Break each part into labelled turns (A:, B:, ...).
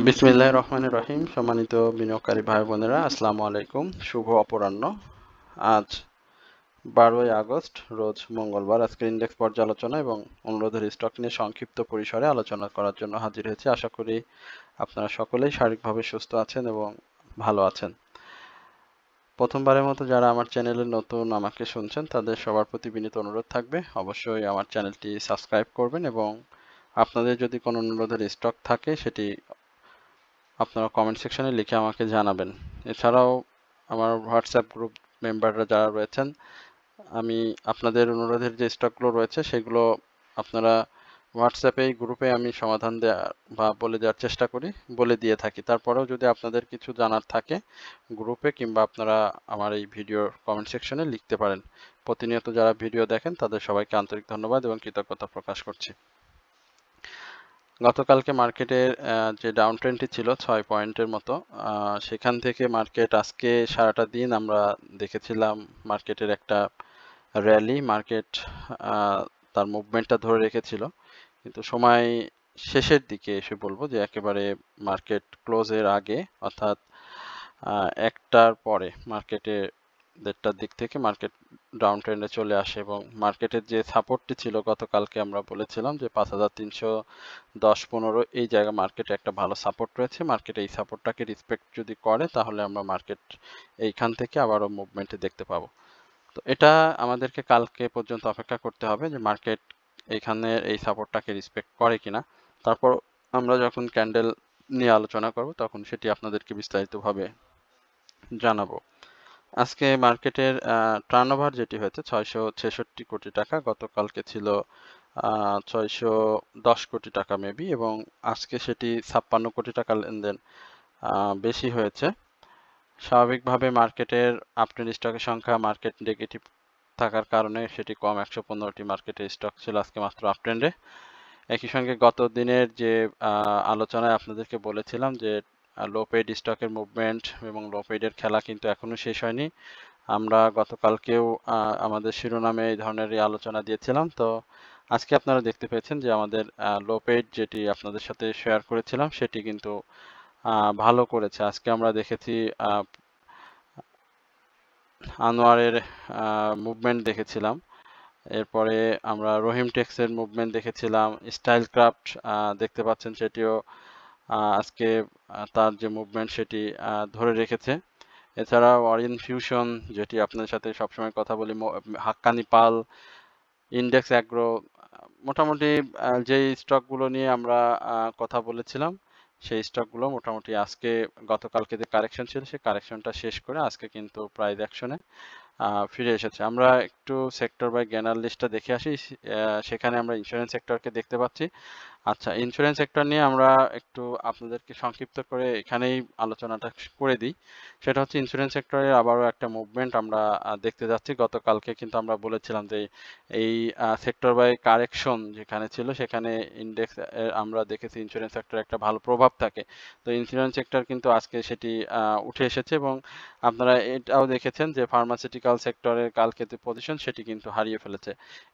A: বিসমিল্লাহির রহমানির রহিম। সম্মানিত বিনিয়োগকারী ভাই বোনেরা, আসসালামু আলাইকুম। শুভ অপরাহ্ন। আজ 12ই আগস্ট, রোজ মঙ্গলবার। আজকের ইন্ডেক্স পর্যালোচনা এবং অনুরোধের স্টক নিয়ে সংক্ষিপ্ত পরিসরে আলোচনা করার জন্য হাজির হয়েছি। আশা করি আপনারা সকলেই শারীরিকভাবে সুস্থ আছেন এবং ভালো আছেন। প্রথমবারের মতো যারা আমার চ্যানেলে নতুন আমাকে শুনছেন, তাদের সবার প্রতি বিনীত অনুরোধ থাকবে অবশ্যই আমার চ্যানেলটি সাবস্ক্রাইব করবেন এবং আপনাদের যদি কোনো অনুরোধের স্টক থাকে সেটি আপনারা কমেন্ট সেকশনে লিখে আমাকে জানাবেন। এছাড়াও আমার হোয়াটসঅ্যাপ গ্রুপ মেম্বাররা যারা রয়েছেন, আমি আপনাদের অনুরোধের যে স্টকগুলো রয়েছে সেগুলো আপনারা হোয়াটসঅ্যাপে গ্রুপে আমি সমাধান দেওয়া বা বলে দেওয়ার চেষ্টা করি, বলে দিয়ে থাকি। তারপরেও যদি আপনাদের কিছু জানার থাকে গ্রুপে কিংবা আপনারা আমার এই ভিডিওর কমেন্ট সেকশনে লিখতে পারেন। প্রতিনিয়ত যারা ভিডিও দেখেন তাদের সবাইকে আন্তরিক ধন্যবাদ এবং কৃতজ্ঞতা প্রকাশ করছি। গতকালকে মার্কেটের যে ডাউন ট্রেন্ডটি ছিল 6 পয়েন্টের মতো, সেখান থেকে মার্কেট আজকে সারাটা দিন আমরা দেখেছিলাম মার্কেটের একটা র্যালি। মার্কেট তার মুভমেন্টটা ধরে রেখেছিল, কিন্তু সময় শেষের দিকে এসে বলবো যে একেবারে মার্কেট ক্লোজের আগে অর্থাৎ 1টার পরে মার্কেটে 1:30টার দিক থেকে মার্কেট ডাউন ট্রেন্ডে চলে আসে এবং মার্কেটের যে সাপোর্টটি ছিল গতকালকে আমরা বলেছিলাম যে 5310-15 এই জায়গা মার্কেটে একটা ভালো সাপোর্ট রয়েছে। মার্কেট এই সাপোর্টটাকে রেসপেক্ট যদি করে তাহলে আমরা মার্কেট এইখান থেকে আবারও মুভমেন্টে দেখতে পাবো। তো এটা আমাদেরকে কালকে পর্যন্ত অপেক্ষা করতে হবে যে মার্কেট এইখানে এই সাপোর্টটাকে রেসপেক্ট করে কিনা। তারপর আমরা যখন ক্যান্ডেল নিয়ে আলোচনা করব তখন সেটি আপনাদেরকে বিস্তারিতভাবে জানাবো। আজকে মার্কেটের টার্নওভার যেটি হয়েছে 666 কোটি টাকা, গতকালকে ছিল 610 কোটি টাকা মেবি, এবং আজকে সেটি 56 কোটি টাকা লেনদেন বেশি হয়েছে। স্বাভাবিকভাবে মার্কেটের আপট্রেন্ড স্টকের সংখ্যা মার্কেট নেগেটিভ থাকার কারণে সেটি কম। 115টি মার্কেটের স্টক ছিল আজকে মাত্র আপট্রেন্ডে। একই সঙ্গে গত দিনের যে আলোচনায় আপনাদেরকে বলেছিলাম যে লো পেইড স্টকের মুভমেন্ট এবং লো পেইডের খেলা কিন্তু এখনো শেষ হয়নি। আমরা গতকালকেও আমাদের শিরোনামে এই ধরনেরই আলোচনা দিয়েছিলাম। তো আজকে আপনারা দেখতে পেয়েছেন যে আমাদের লো পেইড যেটি আপনাদের সাথে শেয়ার করেছিলাম সেটি কিন্তু ভালো করেছে। আজকে আমরা দেখেছি আনোয়ারের মুভমেন্ট দেখেছিলাম, এরপরে আমরা রহিম টেক্সের মুভমেন্ট দেখেছিলাম, স্টাইল ক্রাফট দেখতে পাচ্ছেন সেটিও আজকে তার যে মুভমেন্ট সেটি ধরে রেখেছে। এছাড়াও অরিয়ন ফিউশন যেটি আপনাদের সাথে সবসময় কথা বলি, হাক্কানি পাল, ইন্ডেক্স অ্যাগ্রো, মোটামুটি যেই স্টকগুলো নিয়ে আমরা কথা বলেছিলাম সেই স্টকগুলো মোটামুটি আজকে গতকালকে যে কারেকশন ছিল সেই কারেকশনটা শেষ করে আজকে কিন্তু প্রাইস অ্যাকশনে ফিরে এসেছে। আমরা একটু সেক্টর বাই জ্ঞানার লিস্টটা দেখে আসি। সেখানে আমরা ইন্স্যুরেন্স সেক্টরকে দেখতে পাচ্ছি। আচ্ছা, ইন্স্যুরেন্স সেক্টর নিয়ে আমরা একটু আপনাদেরকে সংক্ষিপ্ত করে এখানেই আলোচনাটা করে দিই। সেটা হচ্ছে ইন্স্যুরেন্স সেক্টরের আবারও একটা মুভমেন্ট আমরা দেখতে যাচ্ছি। গতকালকে কিন্তু আমরা বলেছিলাম যে এই সেক্টর বাই কারেকশন যেখানে ছিল সেখানে ইন্ডেক্স আমরা দেখেছি ইন্স্যুরেন্স সেক্টরে একটা ভালো প্রভাব থাকে। তো ইন্স্যুরেন্স সেক্টর কিন্তু আজকে সেটি উঠে এসেছে এবং আপনারা এটাও দেখেছেন যে ফার্মাসিউটিক্যাল সেক্টরের কালকে যে পজিশন সেটি কিন্তু হারিয়ে ফেলেছে।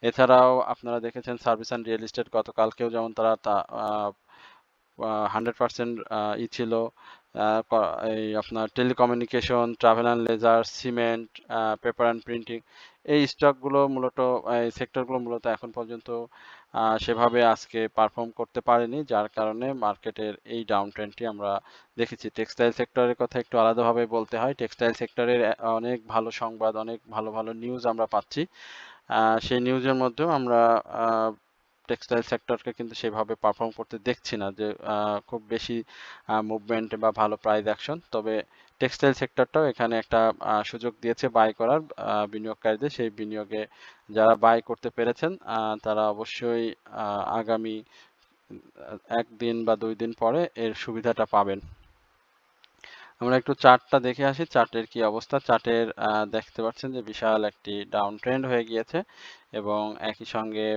A: এছাড়াও আপনারা দেখেছেন সার্ভিস অ্যান্ড রিয়েল এস্টেট গতকালকেও যেমন তারা 100% ছিল। এই আপনার telecommunication, travel and leisure, cement, paper and printing, এই স্টকগুলো মূলত এই সেক্টরগুলো মূলত এখন পর্যন্ত সেভাবে আজকে পারফর্ম করতে পারেনি, যার কারণে মার্কেটের এই ডাউন ট্রেন্ডটি আমরা দেখেছি। টেক্সটাইল সেক্টরের কথা একটু আলাদাভাবে বলতে হয়। টেক্সটাইল সেক্টরের অনেক ভালো সংবাদ, অনেক ভালো ভালো নিউজ আমরা পাচ্ছি। সেই নিউজের মধ্যেও আমরা টেক্সটাইল সেক্টরকে কিন্তু সেভাবে পারফর্ম করতে দেখছি না যে খুব বেশি মুভমেন্ট বা ভালো প্রাইস অ্যাকশন। তবে টেক্সটাইল সেক্টরটাও এখানে একটা সুযোগ দিয়েছে বাই করার বিনিয়োগকারীদের। সেই বিনিয়োগে যারা বাই করতে পেরেছেন তারা অবশ্যই আগামী 1 দিন বা 2 দিন পরে এর সুবিধাটা পাবেন। আমরা একটু চার্টটা দেখে আসি, চার্টের কি অবস্থা। চার্টের দেখতে পাচ্ছেন যে বিশাল একটি ডাউন ট্রেন্ড হয়ে গিয়েছে এবং একই সঙ্গে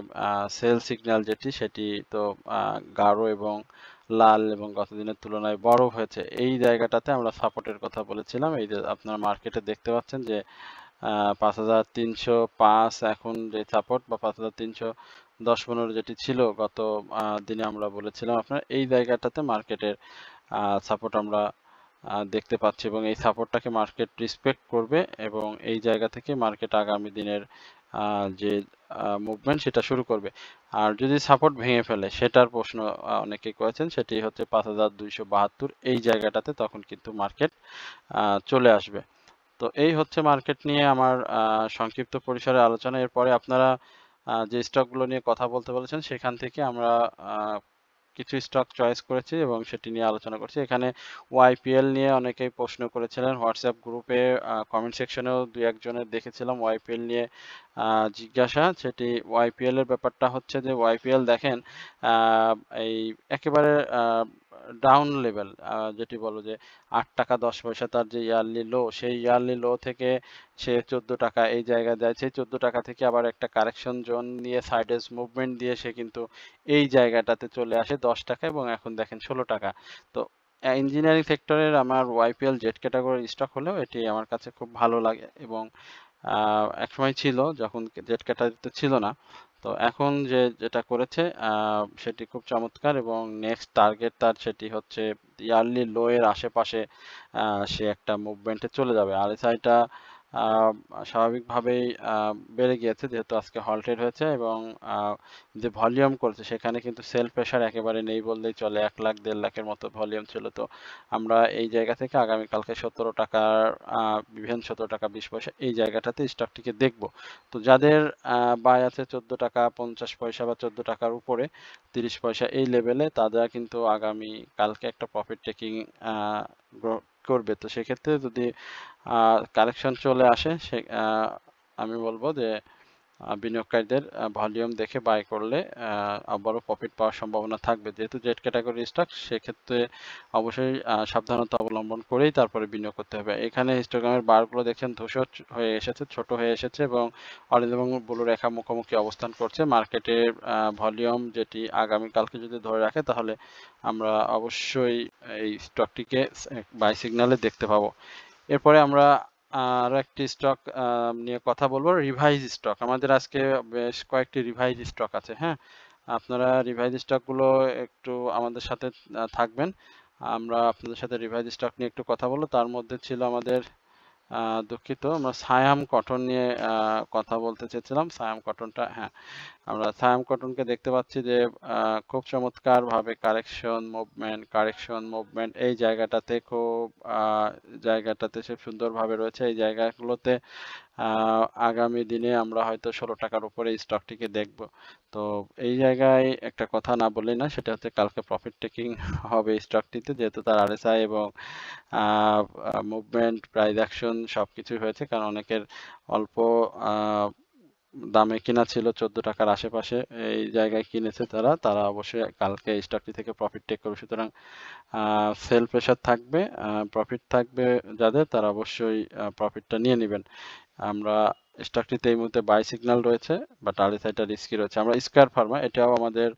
A: সেল সিগন্যাল যেটি সেটি তো গাঢ় এবং লাল এবং গত দিনের তুলনায় বড় হয়েছে। এই জায়গাটাতে আমরা সাপোর্টের কথা বলেছিলাম। এই যে আপনার মার্কেটে দেখতে পাচ্ছেন যে 5305 এখন যে সাপোর্ট বা 10-15 যেটি ছিল গত দিনে আমরা বলেছিলাম আপনার এই জায়গাটাতে মার্কেটের সাপোর্ট আমরা দেখতে পাচ্ছি এবং এই সাপোর্টটাকে মার্কেট রেসপেক্ট করবে এবং এই জায়গা থেকে মার্কেট আগামী দিনের যে মুভমেন্ট সেটা শুরু করবে। আর যদি সাপোর্ট ভেঙে ফেলে সেটার প্রশ্ন অনেকেই করেছেন, সেটি হচ্ছে 5272 এই জায়গাটাতে, তখন কিন্তু মার্কেট চলে আসবে। তো এই হচ্ছে মার্কেট নিয়ে আমার সংক্ষিপ্ত পরিসরে আলোচনা। এরপরে আপনারা যে স্টকগুলো নিয়ে কথা বলতে বলেছেন সেখান থেকে আমরা কিছু স্টক চয়েস করেছি এবং সেটি নিয়ে আলোচনা করছি। এখানে ওয়াইপিএল নিয়ে অনেকেই প্রশ্ন করেছিলেন হোয়াটসঅ্যাপ গ্রুপে, কমেন্ট সেকশনেও দুই একজনের দেখেছিলাম ওয়াইপিএল নিয়ে জিজ্ঞাসা। সেটি ওয়াইপিএল এর ব্যাপারটা হচ্ছে যে ওয়াইপিএল দেখেন এই একেবারে ডাউন লেভেল, যেটি বলো যে 8 টাকা 10 পয়সা তার যে ইয়ারলি লো, সেই ইয়ারলি লো থেকে সে 14 টাকা এই জায়গায় যায়। সেই 14 টাকা থেকে আবার একটা কারেকশন জোন নিয়ে সাইডওয়েজ মুভমেন্ট দিয়ে সে কিন্তু এই জায়গাটাতে চলে আসে 10 টাকা এবং এখন দেখেন 16 টাকা। তো ইঞ্জিনিয়ারিং সেক্টরের আমার ওয়াইপিএল জেড ক্যাটাগরির স্টক হলেও এটি আমার কাছে খুব ভালো লাগে এবং একসময় ছিল যখন জেড ক্যাটাগরিতে ছিল না। তো এখন যেটা করেছে সেটি খুব চমৎকার এবং নেক্সট টার্গেট তার সেটি হচ্ছে ইয়ারলি লো এর আশেপাশে সে একটা মুভমেন্টে চলে যাবে। আরএসআইটা স্বাভাবিকভাবেই বেড়ে গিয়েছে যেহেতু আজকে হল্টেড হয়েছে এবং যে ভলিউম করেছে সেখানে কিন্তু সেল প্রেশার একেবারে নেই বললেই চলে। 1 লাখ 1.5 লাখের মতো ভলিউম ছিল। তো আমরা এই জায়গা থেকে আগামীকালকে 17 টাকার ইভেন 17 টাকা 20 পয়সা এই জায়গাটাতে স্টকটিকে দেখব। তো যাদের বাই আছে 14 টাকা 50 পয়সা বা 14 টাকার উপরে 30 পয়সা এই লেভেলে, তারা কিন্তু আগামী কালকে একটা প্রফিট টেকিং করবে। তো সেক্ষেত্রে যদি কারেকশন চলে আসে আমি বলবো যে বিনিয়োগকারীদের ভলিউম দেখে বাই করলে আবারও প্রফিট পাওয়ার সম্ভাবনা থাকবে। যেহেতু জেড ক্যাটাগরি স্টক সেক্ষেত্রে অবশ্যই সাবধানতা অবলম্বন করেই তারপরে বিনিয়োগ করতে হবে। এখানে হিস্টোগ্রামের বারগুলো দেখছেন ধূসর হয়ে এসেছে, ছোট হয়ে এসেছে এবং অরেঞ্জ এবং ব্লু রেখা মুখোমুখি অবস্থান করছে। মার্কেটের ভলিউম যেটি আগামীকালকে যদি ধরে রাখে তাহলে আমরা অবশ্যই এই স্টকটিকে বাই সিগন্যালে দেখতে পাবো। এরপরে আমরা আরো একটি স্টক নিয়ে কথা বলবো, রিভাইজ স্টক। আমাদের আজকে বেশ কয়েকটি রিভাইজ স্টক আছে। হ্যাঁ, আপনারা রিভাইজ স্টকগুলো একটু আমাদের সাথে থাকবেন। আমরা আপনাদের সাথে রিভাইজ স্টক নিয়ে একটু কথা বলবো। তার মধ্যে ছিল আমাদের দুঃখিত, আমরা সায়াম কটন নিয়ে কথা বলতে চেয়েছিলাম। সায়াম কটনটা, হ্যাঁ, আমরা সায়াম কটনকে দেখতে পাচ্ছি যে খুব চমৎকার ভাবে কারেকশন মুভমেন্ট এই জায়গাটাতে খুব জায়গাটাতে সে সুন্দরভাবে রয়েছে। এই জায়গাগুলোতে আগামী দিনে আমরা হয়তো 16 টাকার উপরে এই স্টকটিকে দেখব। তো এই জায়গায় একটা কথা না বললেই না, সেটা হচ্ছে কালকে প্রফিট টেকিং হবে এই স্টকটিতে, যেহেতু তার আরএসআই এবং মুভমেন্ট প্রাইস অ্যাকশন সবকিছুই হয়েছে। কারণ অনেকের অল্প দামে কিনা ছিল 14 টাকার আশেপাশে, এই জায়গায় কিনেছে তারা অবশ্যই কালকে এই স্টকটি থেকে প্রফিট টেক করবে। সুতরাং সেল প্রেশার থাকবে, প্রফিট থাকবে যাদের, তারা অবশ্যই প্রফিটটা নিয়ে নেবেন। আমরা স্টকটিতে এই মুহূর্তে বাই সিগন্যাল রয়েছে, বাট আরএসআইটা রিস্কি রয়েছে। আমরা স্কয়ার ফার্মা, এটাও আমাদের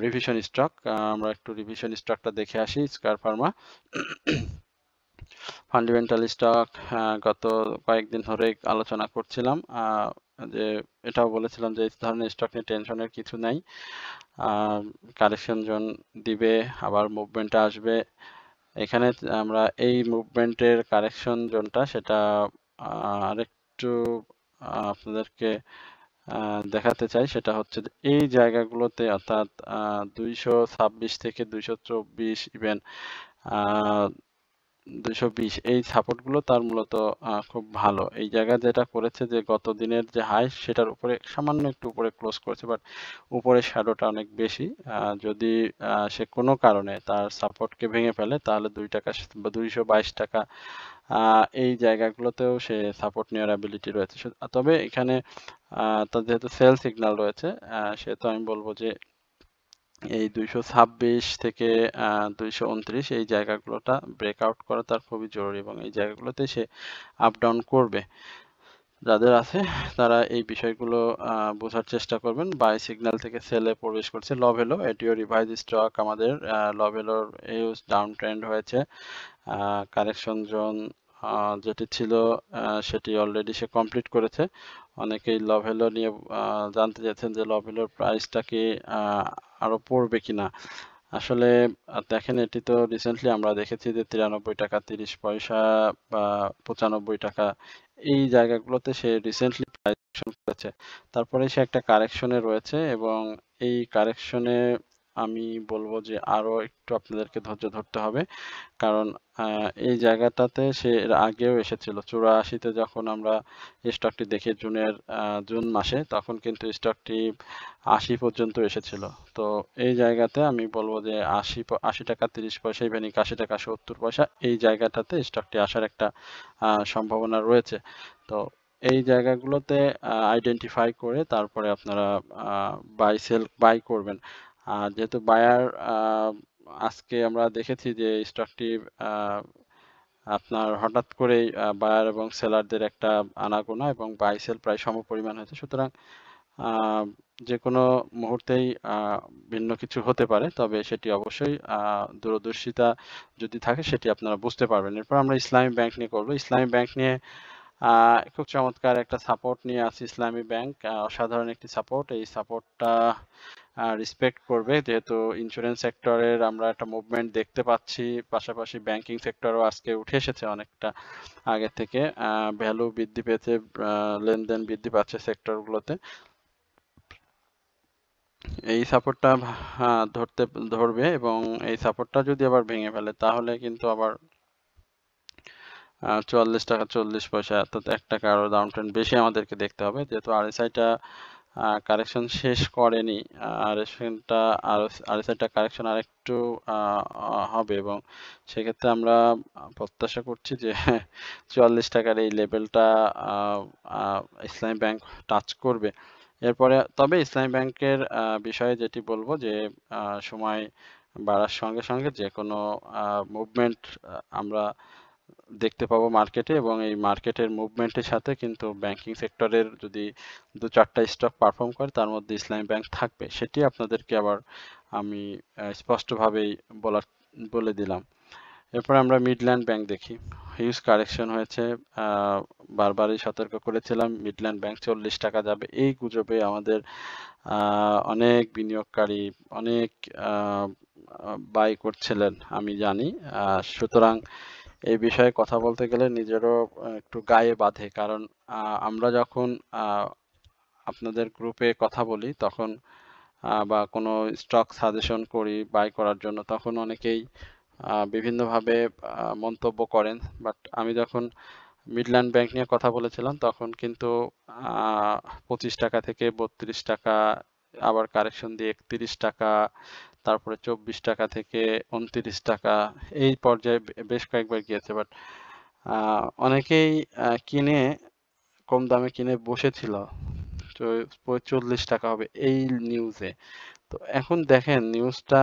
A: রিভিশন স্টক। আমরা একটু রিভিশন স্টকটা দেখে আসি। স্কয়ার ফার্মা ফান্ডামেন্টাল স্টক গত কয়েকদিন ধরে আলোচনা করছিলাম, যে এটাও বলেছিলাম যে এই ধরনের স্টক নিয়ে টেনশনের কিছু নাই। কারেকশন জোন দিবে, আবার মুভমেন্টে আসবে। এখানে আমরা এই মুভমেন্টের কারেকশন জোনটা সেটা আরেকটু আপনাদেরকে দেখাতে চাই। সেটা হচ্ছে এই জায়গাগুলোতে, অর্থাৎ 226 থেকে 224 ইভেন 220 এই সাপোর্টগুলো তার মূলত খুব ভালো। এই জায়গায় যেটা করেছে যে গত দিনের যে হাই সেটার উপরে সামান্য একটু উপরে ক্লোজ করেছে, বাট উপরে শ্যাডোটা অনেক বেশি। যদি সে কোনো কারণে তার সাপোর্টকে ভেঙে ফেলে তাহলে 2 টাকা বা 222 টাকা এই জায়গাগুলোতেও সে সাপোর্ট নেওয়ার অ্যাবিলিটি রয়েছে। তবে এখানে তার যেহেতু সেল সিগন্যাল রয়েছে, সেহেতু আমি বলবো যে এই 226 থেকে 229 এই জায়গাগুলোটা ব্রেকআউট করা তার খুবই জরুরি এবং এই জায়গাগুলোতে সে আপ ডাউন করবে। যাদের আছে তারা এই বিষয়গুলো বোঝার চেষ্টা করবেন। বাই সিগন্যাল থেকে সেলে প্রবেশ করছে লভেলো, এটিও রিভাইজ স্টক আমাদের। লভেলোর হিউজ ডাউন ট্রেন্ড হয়েছে। কারেকশন জোন যেটি ছিল সেটি অলরেডি সে কমপ্লিট করেছে। অনেকেই লভেলো নিয়ে জানতে চাচ্ছেন যে লভেলোর প্রাইসটা কি আরো পড়বে কিনা। আসলে দেখেন, এটি তো রিসেন্টলি আমরা দেখেছি যে 93 টাকা 30 পয়সা বা 95 টাকা, এই জায়গাগুলোতে সে রিসেন্টলি প্রাইস করেছে। তারপরে সে একটা কারেকশনে রয়েছে এবং এই কারেকশনে আমি বলবো যে আরো একটু আপনাদেরকে ধৈর্য ধরতে হবে। কারণ এই জায়গাটাতে সে এর আগেও এসেছিল 84 তে, যখন আমরা স্টকটি দেখি জুন মাসে, তখন কিন্তু স্টকটি 80 পর্যন্ত এসেছিল। তো এই জায়গাতে আমি বলবো যে 80 টাকা 30 পয়সা, ইভেন 81 টাকা 70 পয়সা, এই জায়গাটাতে স্টকটি আসার একটা সম্ভাবনা রয়েছে। তো এই জায়গাগুলোতে আইডেন্টিফাই করে তারপরে আপনারা বাই করবেন। আর যেহেতু বায়ার, আজকে আমরা দেখেছি যে স্টকটি আপনার হঠাৎ করেই বায়ার এবং সেলারদের একটা আনাগোনা এবং বাই সেল প্রায় সমপরিমাণ হয়েছে। সুতরাং আহ, যে কোনো মুহূর্তেই ভিন্ন কিছু হতে পারে, তবে সেটি অবশ্যই দূরদর্শিতা যদি থাকে সেটি আপনারা বুঝতে পারবেন। এরপর আমরা ইসলামী ব্যাংক নিয়ে করবো। ইসলামী ব্যাংক নিয়ে খুব চমৎকার একটা সাপোর্ট নিয়ে আছে ইসলামী ব্যাংক, অসাধারণ একটি সাপোর্ট। এই সাপোর্টটা রেসপেক্ট করবে, যেহেতু ইন্স্যুরেন্স সেক্টরের আমরা একটা মুভমেন্ট দেখতে পাচ্ছি, পাশাপাশি ব্যাংকিং সেক্টরও আজকে উঠে এসেছে অনেকটা আগে থেকে, ভ্যালু বৃদ্ধি পেয়েছে, লেনদেন বৃদ্ধি পাচ্ছে সেক্টরগুলোতে। এই সাপোর্টটা ধরবে এবং এই সাপোর্টটা যদি আবার ভেঙে ফেলে তাহলে কিন্তু আবার 44 টাকা 40 পয়সা, অর্থাৎ 1 টাকা আরো ডাউন ট্রেন্ড বেশি আমাদেরকে দেখতে হবে, যেহেতু আরএসআইটা কারেকশন শেষ করেনি। আরএসআইটা কারেকশন আরেকটু হবে এবং সেক্ষেত্রে আমরা প্রত্যাশা করছি যে 44 টাকার এই লেভেলটা ইসলামী ব্যাংক টাচ করবে। এরপরে তবে ইসলামী ব্যাংকের বিষয়ে যেটি বলবো যে সময় বাড়ার সঙ্গে সঙ্গে যে কোনো মুভমেন্ট আমরা দেখতে পাবো মার্কেটে, এবং এই মার্কেটের মুভমেন্টের সাথে কিন্তু ব্যাংকিং সেক্টরের যদি 2-4টা স্টক পারফর্ম করে তার মধ্যে ইসলামী ব্যাংক থাকবে, সেটি আপনাদেরকে আবার আমি স্পষ্টভাবেই বলে দিলাম। এরপর আমরা মিডল্যান্ড ব্যাংক দেখি। হিউজ কারেকশন হয়েছে, বারবারই সতর্ক করেছিলাম মিডল্যান্ড ব্যাংক 40 টাকা যাবে, এই গুজবে আমাদের অনেক বিনিয়োগকারী অনেক বাই করছিলেন আমি জানি। সুতরাং এই বিষয়ে কথা বলতে গেলে নিজেরও একটু গায়ে বাধে, কারণ আমরা যখন আপনাদের গ্রুপে কথা বলি তখন বা কোনো স্টক সাজেশন করি বাই করার জন্য, তখন অনেকেই বিভিন্নভাবে মন্তব্য করেন। বাট আমি যখন মিডল্যান্ড ব্যাংক নিয়ে কথা বলেছিলাম তখন কিন্তু 25 টাকা থেকে 32 টাকা, আবার কারেকশন দিয়ে 31 টাকা, তারপরে 24 টাকা থেকে 29 টাকা, এই পর্যায়ে বেশ কয়েকবার গিয়েছে। বাট অনেকেই কিনে কম দামে কিনে বসেছিল 40 টাকা হবে এই নিউজে। তো এখন দেখেন নিউজটা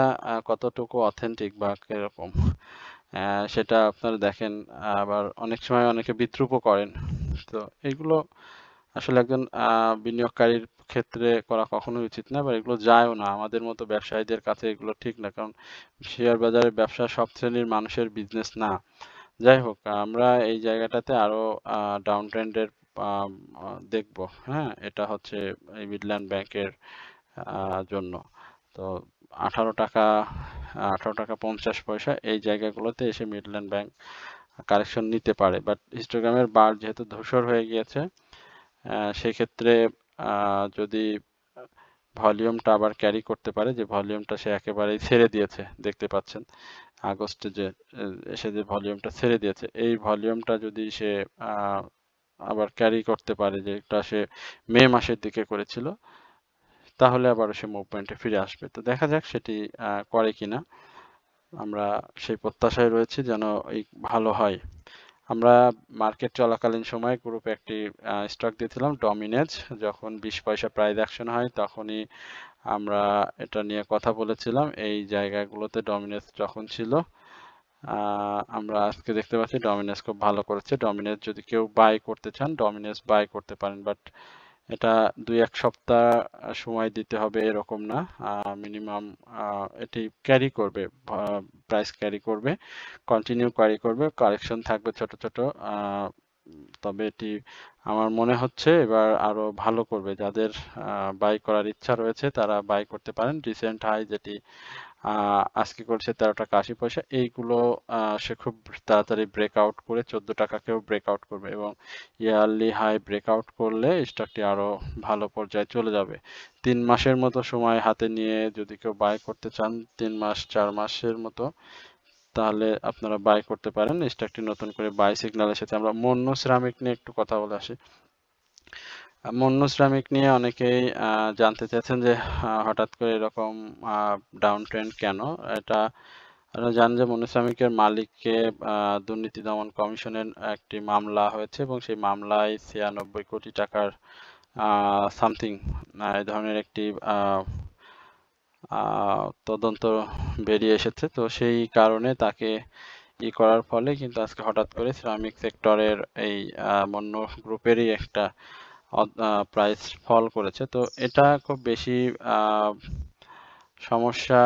A: কতটুকু অথেন্টিক বা কিরকম, সেটা আপনারা দেখেন। আবার অনেক সময় অনেকে বিদ্রুপও করেন। তো এগুলো আসলে একজন বিনিয়োগকারীর ক্ষেত্রে করা কখনোই উচিত না, বা এগুলো যায়ও না। আমাদের মতো ব্যবসায়ীদের কাছে এগুলো ঠিক না, কারণ শেয়ার বাজারে ব্যবসা সব শ্রেণীর মানুষের বিজনেস না। যাই হোক, আমরা এই জায়গাটাতে আরো ডাউন ট্রেন্ডের দেখবো। হ্যাঁ, এটা হচ্ছে এই মিডল্যান্ড ব্যাংকের জন্য। তো 18 টাকা 18 টাকা 50 পয়সা এই জায়গাগুলোতে এসে মিডল্যান্ড ব্যাংক কারেকশন নিতে পারে। বাট হিস্টোগ্রামের বার যেহেতু ধূসর হয়ে গিয়েছে, সেক্ষেত্রে যদি ভলিউমটা আবার ক্যারি করতে পারে, যে ভলিউমটা সে একেবারেই ছেড়ে দিয়েছে, দেখতে পাচ্ছেন আগস্টে যে এসে যে ভলিউমটা ছেড়ে দিয়েছে, এই ভলিউমটা যদি সে আবার ক্যারি করতে পারে, যেটা সে মে মাসের দিকে করেছিল, তাহলে আবার সে মুভমেন্টে ফিরে আসবে। তো দেখা যাক সেটি করে কিনা। আমরা সেই প্রত্যাশায় রয়েছি যেন এই ভালো হয়। আমরা মার্কেট চলাকালীন সময়ে গ্রুপে একটি স্টক দিয়েছিলাম ডমিনেজ, যখন 20 পয়সা প্রাইস অ্যাকশন হয় তখনই আমরা এটা নিয়ে কথা বলেছিলাম। এই জায়গাগুলোতে ডমিনেজ যখন ছিল, আমরা আজকে দেখতে পাচ্ছি ডমিনেজ খুব ভালো করেছে। ডমিনেজ যদি কেউ বাই করতে চান, ডমিনেজ বাই করতে পারেন, বাট এটা 2-1 সপ্তাহ সময় দিতে হবে এরকম না। মিনিমাম এটি ক্যারি করবে, প্রাইস ক্যারি করবে, কন্টিনিউ ক্যারি করবে, কারেকশন থাকবে ছোট ছোট, তবে এটি আমার মনে হচ্ছে এবার আরো ভালো করবে। যাদের বাই করার ইচ্ছা রয়েছে তারা বাই করতে পারেন। রিসেন্ট হাই যেটি আজকে করেছে 13 টাকা 80 পয়সা, এইগুলো সে খুব তাড়াতাড়ি ব্রেকআউট করে 14 টাকাকেও ব্রেকআউট করবে এবং ইয়ারলি হাই ব্রেকআউট করলে স্টকটি আরো ভালো পর্যায়ে চলে যাবে। 3 মাসের মতো সময় হাতে নিয়ে যদি কেউ বাই করতে চান, 3 মাস 4 মাসের মতো, তাহলে আপনারা বাই করতে পারেন। স্টকটি নতুন করে বাই সিগন্যাল এসেছে। আমরা মন্নু সিরামিক নিয়ে একটু কথা বলে আসি। মন্নু সিরামিক নিয়ে অনেকেই জানতে চাচ্ছেন যে হঠাৎ করে এরকম ডাউন ট্রেন্ড কেন? এটা আপনারা জানেন যে মন্নু সিরামিকের মালিককে দুর্নীতি দমন কমিশনের একটি মামলা হয়েছে এবং সেই মামলায় 96 কোটি টাকার সামথিং এই ধরনের একটি তদন্ত বেরিয়ে এসেছে। তো সেই কারণে তাকে করার ফলে কিন্তু আজকে হঠাৎ করে সিরামিক সেক্টরের এই মন্নু গ্রুপেরই একটা প্রাইস ফল করেছে। তো এটা খুব বেশি সমস্যা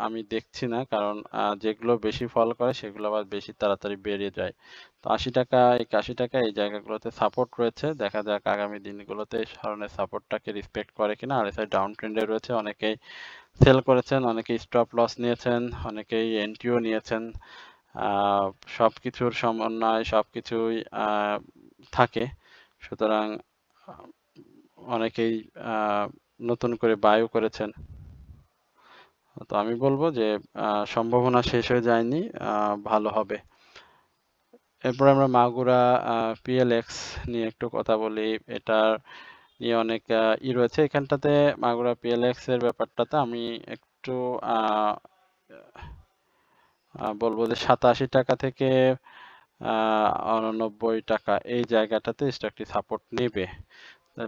A: আমি দেখছি না, কারণ যেগুলো বেশি ফল করে সেগুলো আবার বেশি তাড়াতাড়ি বেড়ে যায়। তো 80 টাকা 81 টাকা এই জায়গাগুলোতে সাপোর্ট রয়েছে। দেখা যাক আগামী দিনগুলোতে এই ধরনের সাপোর্টটাকে রেসপেক্ট করে কিনা। RSI ডাউন ট্রেন্ডে রয়েছে, অনেকেই সেল করেছেন, অনেকেই স্টপ লস নিয়েছেন, অনেকেই এন্ট্রিও নিয়েছেন। সবকিছুর সমন্বয় সবকিছুই থাকে। সুতরাং অনেকেই নতুন করে বায়ও করেছেন। তো আমি বলবো যে সম্ভাবনা শেষ হয়ে যায়নি, ভালো হবে। এরপর আমরা মাগুরা PLX নিয়ে একটু কথা বলি। এটার নিয়ে অনেক রয়েছে এখানটাতে। মাগুরা PLX এর ব্যাপারটাতে আমি একটু বলবো যে 87 টাকা থেকে 89 টাকা এই জায়গাটাতে স্টকটি সাপোর্ট নেবে।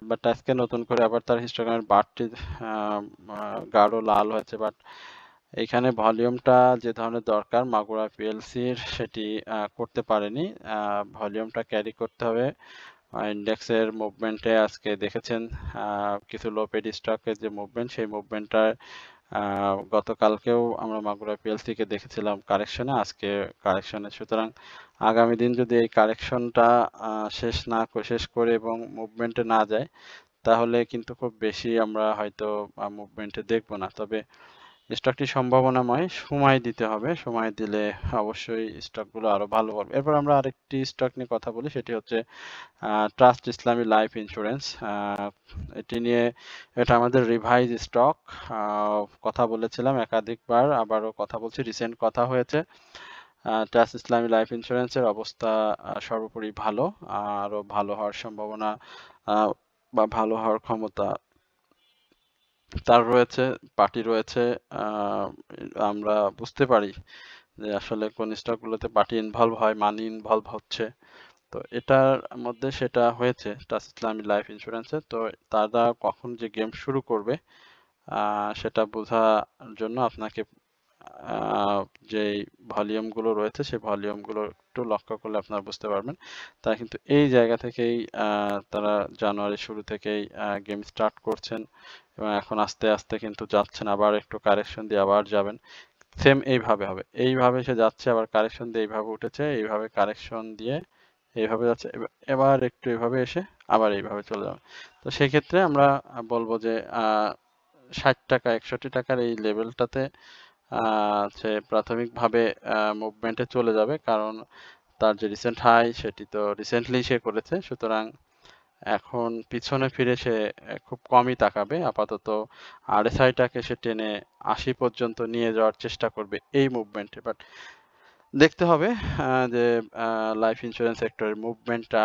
A: বাট আজকে নতুন করে আবার তার হিস্টোগ্রামের বারটি গাঢ় লাল হয়েছে, বাট এখানে ভলিউমটা যে ধরনের দরকার মাগুরা PLCর সেটি করতে পারেনি। ভলিউমটা ক্যারি করতে হবে। ইন্ডেক্সের মুভমেন্টে আজকে দেখেছেন কিছু লো পেড স্টকের যে মুভমেন্ট, সেই মুভমেন্টটা গতকালকেও আমরা মাগুরা PLC কে দেখেছিলাম কারেকশনে, আজকে কারেকশনে। সুতরাং আগামী দিন যদি এই কারেকশনটা শেষ করে এবং মুভমেন্টে না যায়, তাহলে কিন্তু খুব বেশি আমরা হয়তো মুভমেন্টে দেখব না। তবে স্টকটি সম্ভাবনাময়, সময় দিতে হবে। সময় দিলে অবশ্যই স্টকগুলো আরো ভালো করবে। এরপর আমরা আরেকটি স্টক নিয়ে কথা বলি, সেটি হচ্ছে ট্রাস্ট ইসলামী লাইফ ইন্স্যুরেন্স। এটা আমাদের রিভাইজ স্টক। কথা বলেছিলাম একাধিকবার, আবারও কথা বলছি, রিসেন্ট কথা হয়েছে। ট্রাস্ট ইসলামী লাইফ ইন্স্যুরেন্সের অবস্থা সর্বোপরি ভালো, আরো ভালো হওয়ার সম্ভাবনা বা ভালো হওয়ার ক্ষমতা তার রয়েছে, পার্টি রয়েছে। আমরা বুঝতে পারি যে আসলে কোন স্টকগুলোতে পার্টি ইনভলভ হয়, মানি ইনভলভ হচ্ছে। তো এটার মধ্যে সেটা হয়েছে ট্রাস্ট ইসলামী লাইফ ইন্স্যুরেন্সে। তো তারা কখন যে গেম শুরু করবে সেটা বোঝার জন্য আপনাকে যে ভলিউমগুলো রয়েছে সেই ভলিউমগুলো একটু লক্ষ্য করলে আপনারা বুঝতে পারবেন। তারা কিন্তু এই জায়গা থেকেই তারা জানুয়ারির শুরু থেকেই গেম স্টার্ট করছেন এবং এখন আস্তে আস্তে কিন্তু যাচ্ছেন, আবার একটু কারেকশন দিয়ে আবার যাবেন। সেম এইভাবে হবে, এইভাবে সে যাচ্ছে, আবার কারেকশন দিয়ে এইভাবে উঠেছে, এইভাবে কারেকশন দিয়ে এইভাবে যাচ্ছে, এবার একটু এভাবে এসে আবার এইভাবে চলে যাবে। তো সেক্ষেত্রে আমরা বলবো যে 60 টাকা 61 টাকার এই লেভেলটাতে সে প্রাথমিকভাবে মুভমেন্টে চলে যাবে, কারণ তার যে রিসেন্ট হাই সেটি তো রিসেন্টলি সে করেছে। সুতরাং এখন পিছনে ফিরে সে খুব কমই তাকাবে। আপাতত RSI-টাকে সে টেনে 80 পর্যন্ত নিয়ে যাওয়ার চেষ্টা করবে এই মুভমেন্টে। বাট দেখতে হবে যে লাইফ ইন্স্যুরেন্স সেক্টরের মুভমেন্টটা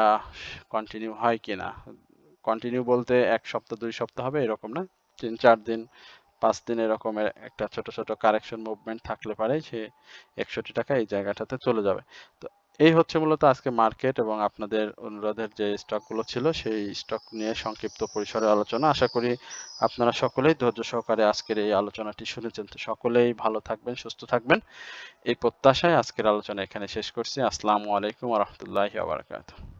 A: কন্টিনিউ হয় কিনা। কন্টিনিউ বলতে 1 সপ্তাহ 2 সপ্তাহ হবে এরকম না, 3-4 দিন 5 দিন এরকমের একটা ছোট ছোট কারেকশন মুভমেন্ট থাকলে পারে সে 61 টাকা এই জায়গাটাতে চলে যাবে। তো এই হচ্ছে মূলত আজকে মার্কেট এবং আপনাদের অনুরোধের যে স্টকগুলো ছিল সেই স্টক নিয়ে সংক্ষিপ্ত পরিসরে আলোচনা। আশা করি আপনারা সকলেই ধৈর্য সহকারে আজকের এই আলোচনাটি শুনেছেন। তো সকলেই ভালো থাকবেন, সুস্থ থাকবেন, এই প্রত্যাশায় আজকের আলোচনা এখানে শেষ করছি। আসসালামু আলাইকুম ওয়া রাহমাতুল্লাহি ওয়া বারাকাতুহু।